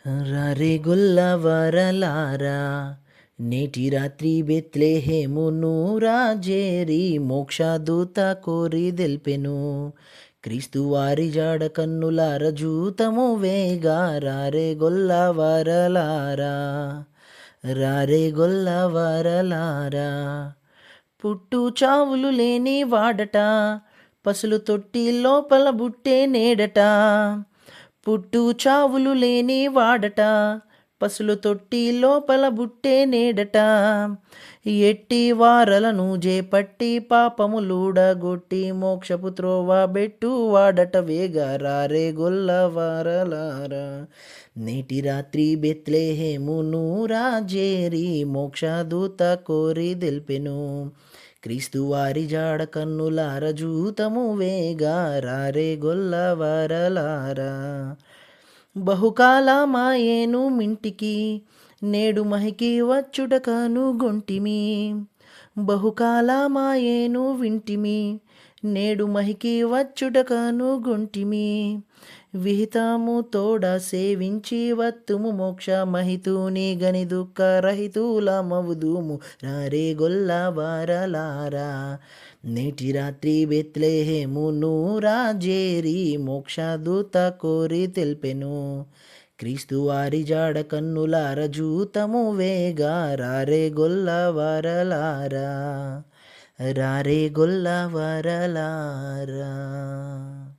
రారే గొల్లవరలారా నేటి రాత్రి బెత్లెహేమును రాజేరి మోక్షదూత కోరి దెల్పెను. క్రీస్తు వారి జాడ కన్నులార జూతము వేగా రారే గొల్లవరలారా రారే గొల్లవరలారా. పుట్టు చావులు లేని వాడట పసులు తొట్టి లోపల బుట్టే నేడట. పుట్టు చావులు లేని వాడట పసులు తొట్టి లోపల బుట్టే నేడట. ఎట్టి వారలను జేపట్టి పాపములూడగొట్టి మోక్షపు త్రోవ బెట్టు వాడట వేగా రారే గొల్లవారలారా. నేటి రాత్రి బెత్లెహేమును రాజేరి మోక్షదూత కోరి దెల్పెను. క్రీస్తు వారి జాడ కన్నులార జూతము వేగా రారే గొల్లవరలారా. బహుకాలమాయేను మింటికి నేడు మహికి వచ్చుట కనుగొంటిమి. బహుకాలమాయేను వింటిమి నేడు మహికి వచ్చుట కనుగొంటిమి. విహితము తోడ సేవించి వత్తుము మోక్ష మహితుని గని దుఃఖ రహితులమవుదుము రారే గొల్లవరలారా. నేటి రాత్రి బెత్లెహేమును రాజేరి మోక్షదూత కోరి తెల్పెను. క్రీస్తు వారి జాడ కన్నులార జూతము వేగా రారే గొల్లవరలారా రారే గొల్లవరలారా.